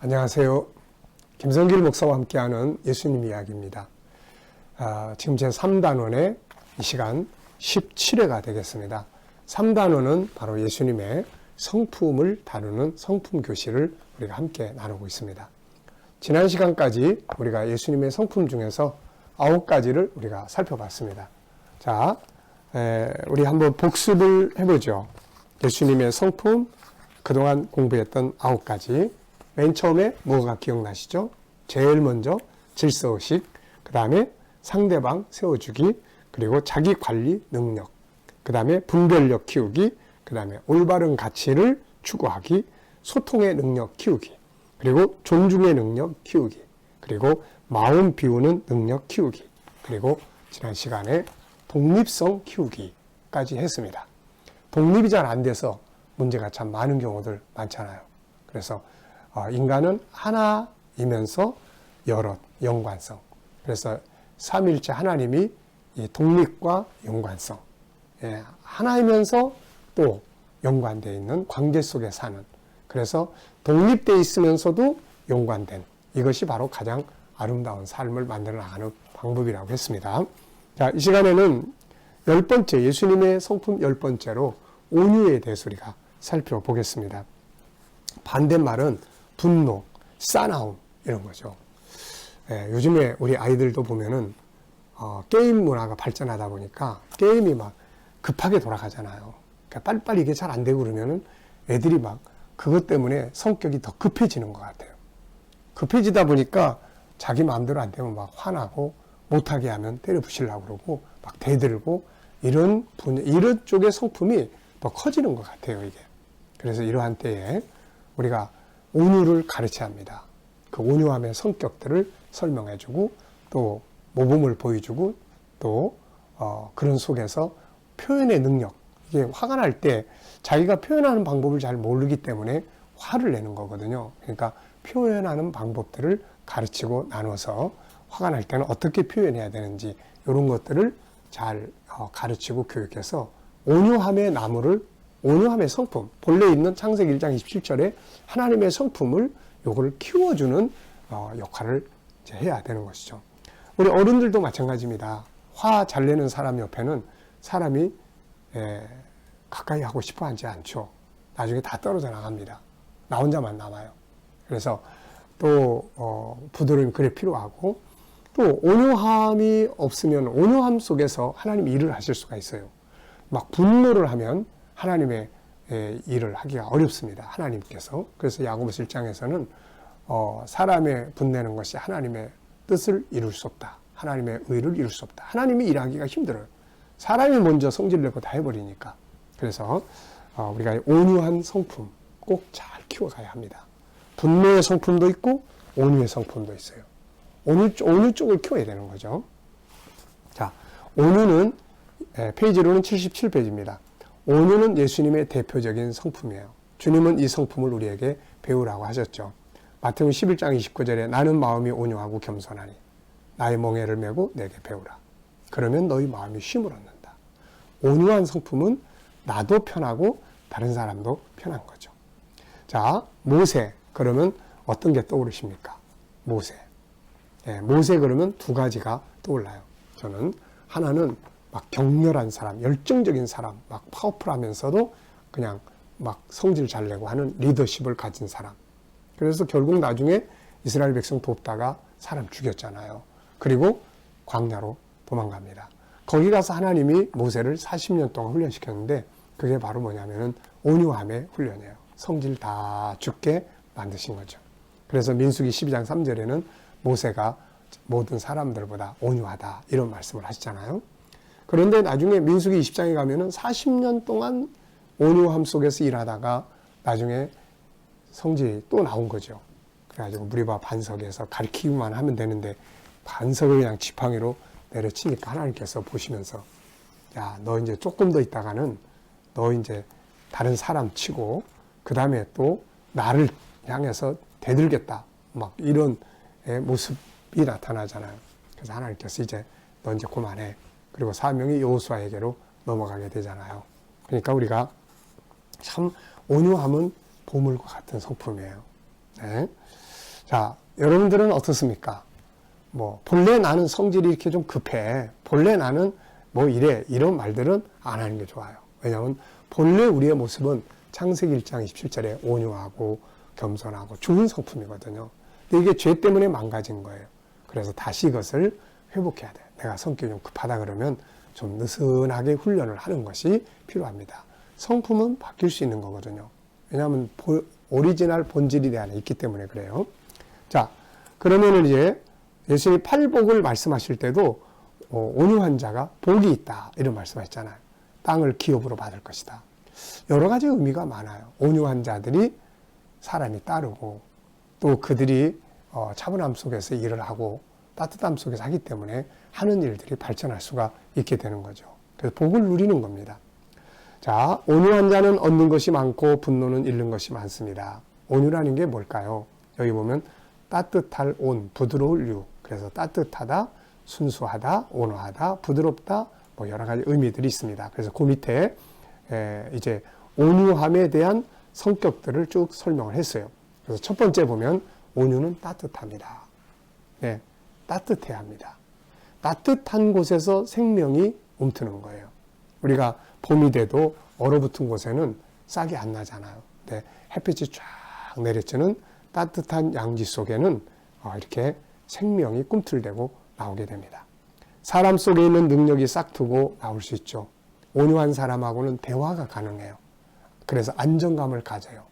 안녕하세요. 김성길 목사와 함께하는 예수님 이야기입니다. 지금 제 3단원의 이 시간 17회가 되겠습니다. 3단원은 바로 예수님의 성품을 다루는 성품 교실을 우리가 함께 나누고 있습니다. 지난 시간까지 우리가 예수님의 성품 중에서 9가지를 우리가 살펴봤습니다. 자, 우리 한번 복습을 해보죠. 예수님의 성품, 그동안 공부했던 9가지. 맨 처음에 뭐가 기억나시죠? 제일 먼저 질서의식, 그 다음에 상대방 세워주기, 그리고 자기 관리 능력, 그 다음에 분별력 키우기, 그 다음에 올바른 가치를 추구하기, 소통의 능력 키우기, 그리고 존중의 능력 키우기, 그리고 마음 비우는 능력 키우기, 그리고 지난 시간에 독립성 키우기까지 했습니다. 독립이 잘 안 돼서 문제가 참 많은 경우들 많잖아요. 그래서 인간은 하나이면서 여럿, 연관성. 그래서 삼위일체 하나님이 이 독립과 연관성, 하나이면서 또 연관되어 있는 관계 속에 사는, 그래서 독립되어 있으면서도 연관된, 이것이 바로 가장 아름다운 삶을 만들어 나가는 방법이라고 했습니다. 자, 이 시간에는 10번째, 예수님의 성품 10번째로 온유에 대해서 우리가 살펴보겠습니다. 반대말은 분노, 싸나움, 이런 거죠. 요즘에 우리 아이들도 보면은 게임 문화가 발전하다 보니까 게임이 막 급하게 돌아가잖아요. 그러니까 빨리빨리 이게 잘 안 되고 그러면은 애들이 막 그것 때문에 성격이 더 급해지는 것 같아요. 급해지다 보니까 자기 마음대로 안 되면 막 화나고 못하게 하면 때려 부시려고 그러고 막 대들고 이런 쪽의 성품이 더 커지는 것 같아요, 이게. 그래서 이러한 때에 우리가 온유를 가르쳐야 합니다. 그 온유함의 성격들을 설명해주고 또 모범을 보여주고 또 그런 속에서 표현의 능력, 이게 화가 날 때 자기가 표현하는 방법을 잘 모르기 때문에 화를 내는 거거든요. 그러니까 표현하는 방법들을 가르치고 나눠서 화가 날 때는 어떻게 표현해야 되는지 이런 것들을 잘 가르치고 교육해서 온유함의 나무를, 온유함의 성품, 본래 있는 창세기 1장 27절에 하나님의 성품을 요거를 키워주는 역할을 이제 해야 되는 것이죠. 우리 어른들도 마찬가지입니다. 화 잘 내는 사람 옆에는 사람이 가까이 하고 싶어 하지 않죠. 나중에 다 떨어져 나갑니다. 나 혼자만 남아요. 그래서 또 부드러움이 그래 필요하고, 또 온유함이 없으면 온유함 속에서 하나님이 일을 하실 수가 있어요. 막 분노를 하면 하나님의 일을 하기가 어렵습니다. 하나님께서. 그래서 야고보서 1장에서는 사람의 분내는 것이 하나님의 뜻을 이룰 수 없다. 하나님의 의를 이룰 수 없다. 하나님이 일하기가 힘들어요. 사람이 먼저 성질내고 다 해버리니까. 그래서 우리가 온유한 성품 꼭 잘 키워가야 합니다. 분노의 성품도 있고 온유의 성품도 있어요. 온유 쪽을 키워야 되는 거죠. 자, 온유는 페이지로는 77페이지입니다. 온유는 예수님의 대표적인 성품이에요. 주님은 이 성품을 우리에게 배우라고 하셨죠. 마태복음 11장 29절에 나는 마음이 온유하고 겸손하니 나의 멍에를 메고 내게 배우라. 그러면 너희 마음이 쉼을 얻는다. 온유한 성품은 나도 편하고 다른 사람도 편한 거죠. 자, 모세. 그러면 어떤 게 떠오르십니까? 모세. 모세 그러면 두 가지가 떠올라요. 저는 하나는 막 격렬한 사람, 열정적인 사람, 막 파워풀하면서도 그냥 막 성질 잘 내고 하는 리더십을 가진 사람. 그래서 결국 나중에 이스라엘 백성 돕다가 사람 죽였잖아요. 그리고 광야로 도망갑니다. 거기 가서 하나님이 모세를 40년 동안 훈련시켰는데 그게 바로 뭐냐면은 온유함의 훈련이에요. 성질 다 죽게 만드신 거죠. 그래서 민수기 12장 3절에는 모세가 모든 사람들보다 온유하다 이런 말씀을 하시잖아요. 그런데 나중에 민수기 20장에 가면은 40년 동안 온유함 속에서 일하다가 나중에 성질이 또 나온 거죠. 그래가지고 무리바 반석에서 가리키기만 하면 되는데 반석을 그냥 지팡이로 내려치니까 하나님께서 보시면서 야, 너 이제 조금 더 있다가는 너 이제 다른 사람 치고 그 다음에 또 나를 향해서 대들겠다. 막 이런 모습이 나타나잖아요. 그래서 하나님께서 이제 너 이제 그만해. 그리고 사명이 여호수아에게로 넘어가게 되잖아요. 그러니까 우리가 참 온유함은 보물과 같은 성품이에요. 네. 자, 여러분들은 어떻습니까? 뭐 본래 나는 성질이 이렇게 좀 급해. 본래 나는 뭐 이래. 이런 말들은 안 하는 게 좋아요. 왜냐하면 본래 우리의 모습은 창세기 1장 27절에 온유하고 겸손하고 좋은 성품이거든요. 근데 이게 죄 때문에 망가진 거예요. 그래서 다시 이것을 회복해야 돼요. 내가 성격이 좀 급하다 그러면 좀 느슨하게 훈련을 하는 것이 필요합니다. 성품은 바뀔 수 있는 거거든요. 왜냐하면 오리지널 본질이 내 안에 있기 때문에 그래요. 자, 그러면은 이제 예수님이 팔복을 말씀하실 때도 온유한 자가 복이 있다 이런 말씀하셨잖아요. 땅을 기업으로 받을 것이다. 여러 가지 의미가 많아요. 온유한 자들이 사람이 따르고 또 그들이 차분함 속에서 일을 하고 따뜻함 속에서 하기 때문에 하는 일들이 발전할 수가 있게 되는 거죠. 그래서 복을 누리는 겁니다. 자, 온유한 자는 얻는 것이 많고 분노는 잃는 것이 많습니다. 온유라는 게 뭘까요? 여기 보면 따뜻할 온, 부드러울 유. 그래서 따뜻하다, 순수하다, 온화하다, 부드럽다, 뭐 여러 가지 의미들이 있습니다. 그래서 그 밑에 이제 온유함에 대한 성격들을 쭉 설명을 했어요. 그래서 첫 번째 보면 온유는 따뜻합니다. 네, 따뜻해야 합니다. 따뜻한 곳에서 생명이 움트는 거예요. 우리가 봄이 돼도 얼어붙은 곳에는 싹이 안 나잖아요. 근데 햇빛이 쫙 내리쬐는 따뜻한 양지 속에는 이렇게 생명이 꿈틀대고 나오게 됩니다. 사람 속에 있는 능력이 싹트고 나올 수 있죠. 온유한 사람하고는 대화가 가능해요. 그래서 안정감을 가져요.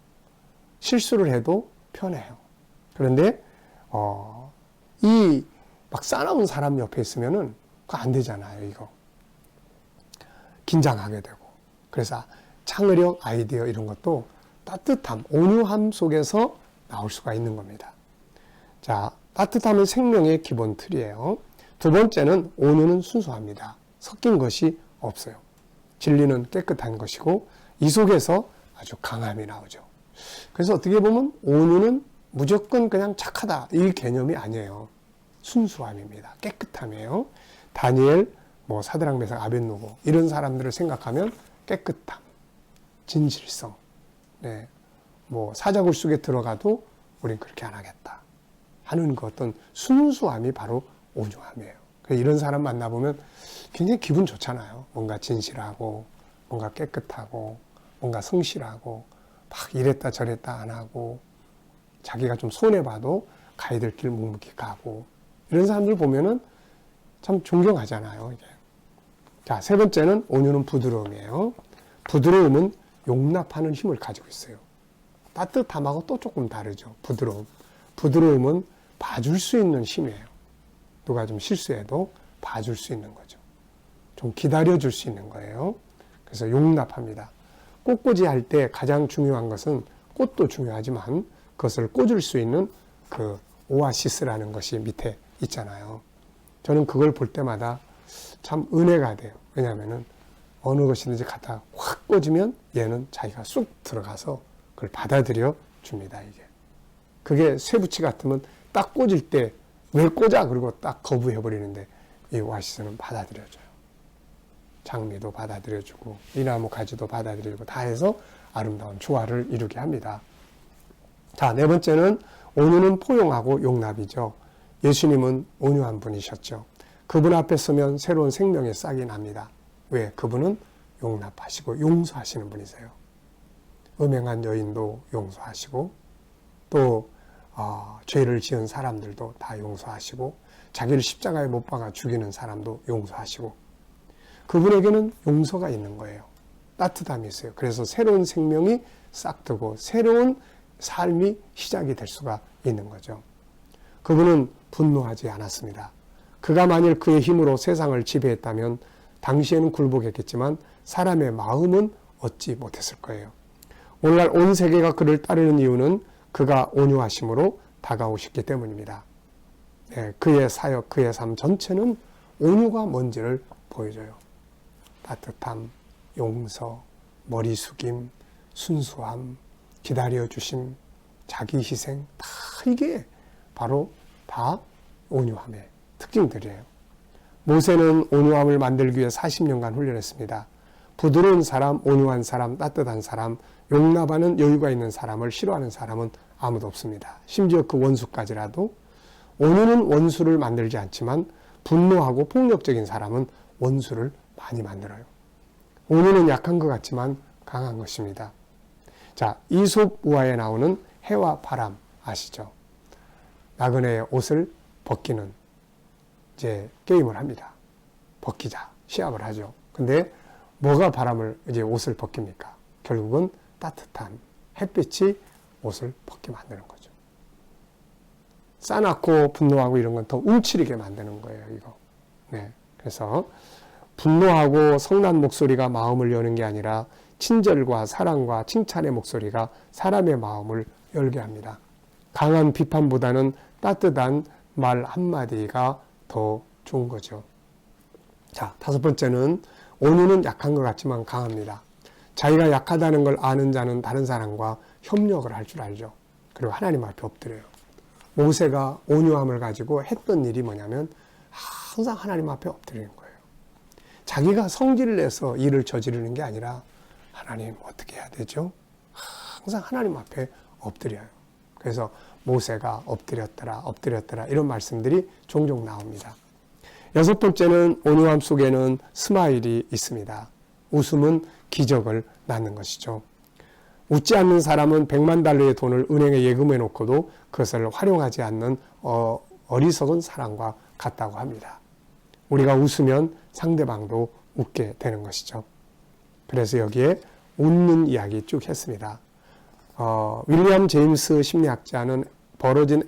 실수를 해도 편해요. 그런데 이 막 싸나운 사람 옆에 있으면은 그거 안 되잖아요. 이거 긴장하게 되고. 그래서 창의력, 아이디어 이런 것도 따뜻함, 온유함 속에서 나올 수가 있는 겁니다. 자, 따뜻함은 생명의 기본 틀이에요. 두 번째는 온유는 순수합니다. 섞인 것이 없어요. 진리는 깨끗한 것이고 이 속에서 아주 강함이 나오죠. 그래서 어떻게 보면 온유는 무조건 그냥 착하다 이 개념이 아니에요. 순수함입니다. 깨끗함이에요. 다니엘, 뭐 사드락 메삭 아벳노고 이런 사람들을 생각하면 깨끗함, 진실성, 네, 뭐 사자굴 속에 들어가도 우린 그렇게 안 하겠다 하는 그 어떤 순수함이 바로 온유함이에요. 이런 사람 만나보면 굉장히 기분 좋잖아요. 뭔가 진실하고 뭔가 깨끗하고 뭔가 성실하고 막 이랬다 저랬다 안 하고 자기가 좀 손해봐도 가이들 길 묵묵히 가고 이런 사람들 보면은 참 존경하잖아요. 이게. 자, 세 번째는 온유는 부드러움이에요. 부드러움은 용납하는 힘을 가지고 있어요. 따뜻함하고 또 조금 다르죠. 부드러움. 부드러움은 봐줄 수 있는 힘이에요. 누가 좀 실수해도 봐줄 수 있는 거죠. 좀 기다려줄 수 있는 거예요. 그래서 용납합니다. 꽃꽂이 할 때 가장 중요한 것은 꽃도 중요하지만 그것을 꽂을 수 있는 그 오아시스라는 것이 밑에 있잖아요. 저는 그걸 볼 때마다 참 은혜가 돼요. 왜냐하면은 어느 것이든지 갖다 확 꽂으면 얘는 자기가 쑥 들어가서 그걸 받아들여 줍니다. 이게. 그게 쇠붙이 같으면 딱 꽂을 때 왜 꽂아? 그리고 딱 거부해버리는데 이 오아시스는 받아들여줘요. 장미도 받아들여주고 이 나무 가지도 받아들여주고 다 해서 아름다운 조화를 이루게 합니다. 자, 네 번째는 온유는 포용하고 용납이죠. 예수님은 온유한 분이셨죠. 그분 앞에 서면 새로운 생명의 싹이 납니다. 왜? 그분은 용납하시고 용서하시는 분이세요. 음행한 여인도 용서하시고 또 죄를 지은 사람들도 다 용서하시고 자기를 십자가에 못 박아 죽이는 사람도 용서하시고 그분에게는 용서가 있는 거예요. 따뜻함이 있어요. 그래서 새로운 생명이 싹트고 새로운 삶이 시작이 될 수가 있는 거죠. 그분은 분노하지 않았습니다. 그가 만일 그의 힘으로 세상을 지배했다면 당시에는 굴복했겠지만 사람의 마음은 얻지 못했을 거예요. 오늘날 온 세계가 그를 따르는 이유는 그가 온유하심으로 다가오셨기 때문입니다. 네, 그의 사역, 그의 삶 전체는 온유가 뭔지를 보여줘요. 따뜻함, 용서, 머리 숙임, 순수함, 기다려주심, 자기 희생, 다 이게 바로 다 온유함의 특징들이에요. 모세는 온유함을 만들기 위해 40년간 훈련했습니다. 부드러운 사람, 온유한 사람, 따뜻한 사람, 용납하는 여유가 있는 사람을 싫어하는 사람은 아무도 없습니다. 심지어 그 원수까지라도. 온유는 원수를 만들지 않지만 분노하고 폭력적인 사람은 원수를 많이 만들어요. 온유는 약한 것 같지만 강한 것입니다. 자, 이솝 우화에 나오는 해와 바람 아시죠? 나그네의 옷을 벗기는 이제 게임을 합니다. 벗기자, 시합을 하죠. 근데 뭐가 바람을 이제 옷을 벗깁니까? 결국은 따뜻한 햇빛이 옷을 벗게 만드는 거죠. 싸납고 분노하고 이런 건 더 움츠리게 만드는 거예요, 이거. 네. 그래서 분노하고 성난 목소리가 마음을 여는 게 아니라 친절과 사랑과 칭찬의 목소리가 사람의 마음을 열게 합니다. 강한 비판보다는 따뜻한 말 한마디가 더 좋은 거죠. 자, 다섯 번째는 온유는 약한 것 같지만 강합니다. 자기가 약하다는 걸 아는 자는 다른 사람과 협력을 할 줄 알죠. 그리고 하나님 앞에 엎드려요. 모세가 온유함을 가지고 했던 일이 뭐냐면 항상 하나님 앞에 엎드리는 거예요. 자기가 성질을 내서 일을 저지르는 게 아니라 하나님 어떻게 해야 되죠? 항상 하나님 앞에 엎드려요. 그래서 모세가 엎드렸더라 이런 말씀들이 종종 나옵니다. 여섯 번째는 온유함 속에는 스마일이 있습니다. 웃음은 기적을 낳는 것이죠. 웃지 않는 사람은 100만 달러의 돈을 은행에 예금해 놓고도 그것을 활용하지 않는 어리석은 사람과 같다고 합니다. 우리가 웃으면 상대방도 웃게 되는 것이죠. 그래서 여기에 웃는 이야기 쭉 했습니다. 윌리엄 제임스 심리학자는 벌어진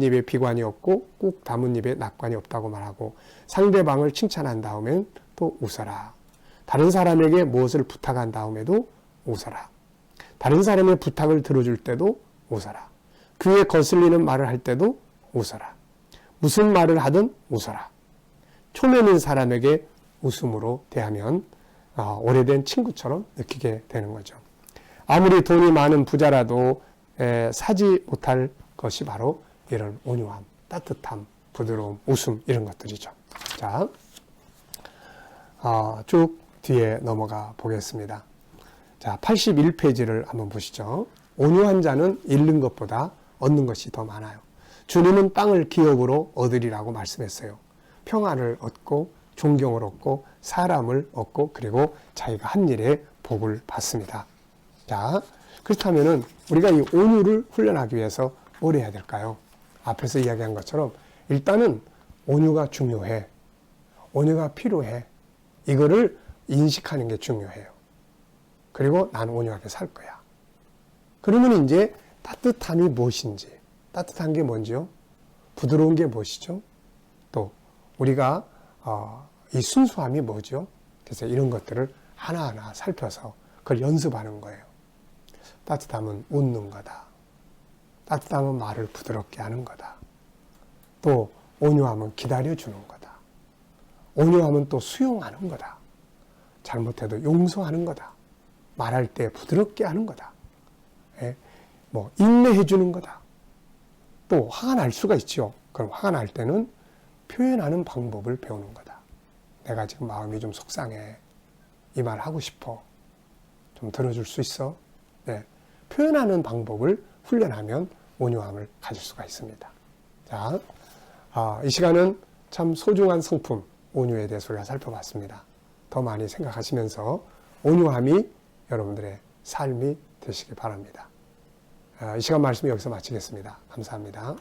입에 비관이 없고 꾹 담은 입에 낙관이 없다고 말하고 상대방을 칭찬한 다음엔 또 웃어라. 다른 사람에게 무엇을 부탁한 다음에도 웃어라. 다른 사람의 부탁을 들어줄 때도 웃어라. 귀에 거슬리는 말을 할 때도 웃어라. 무슨 말을 하든 웃어라. 초면인 사람에게 웃음으로 대하면 오래된 친구처럼 느끼게 되는 거죠. 아무리 돈이 많은 부자라도 사지 못할 것이 바로 이런 온유함, 따뜻함, 부드러움, 웃음 이런 것들이죠. 자, 쭉 뒤에 넘어가 보겠습니다. 자, 81페이지를 한번 보시죠. 온유한 자는 잃는 것보다 얻는 것이 더 많아요. 주님은 땅을 기업으로 얻으리라고 말씀했어요. 평안을 얻고 존경을 얻고 사람을 얻고 그리고 자기가 한 일에 복을 받습니다. 자, 그렇다면은 우리가 이 온유를 훈련하기 위해서 뭘 해야 될까요? 앞에서 이야기한 것처럼 일단은 온유가 중요해. 온유가 필요해. 이거를 인식하는 게 중요해요. 그리고 난 온유하게 살 거야. 그러면 이제 따뜻함이 무엇인지, 따뜻한 게 뭔지요? 부드러운 게 무엇이죠? 또 우리가 이 순수함이 뭐죠? 그래서 이런 것들을 하나하나 살펴서 그걸 연습하는 거예요. 따뜻함은 웃는 거다. 따뜻함은 말을 부드럽게 하는 거다. 또 온유함은 기다려주는 거다. 온유함은 또 수용하는 거다. 잘못해도 용서하는 거다. 말할 때 부드럽게 하는 거다. 인내해 주는 거다. 또 화가 날 수가 있죠. 그럼 화가 날 때는 표현하는 방법을 배우는 거다. 내가 지금 마음이 좀 속상해. 이 말 하고 싶어. 좀 들어줄 수 있어? 네. 표현하는 방법을 훈련하면 온유함을 가질 수가 있습니다. 자, 이 시간은 참 소중한 성품, 온유에 대해서 우리가 살펴봤습니다. 더 많이 생각하시면서 온유함이 여러분들의 삶이 되시기 바랍니다. 이 시간 말씀 여기서 마치겠습니다. 감사합니다.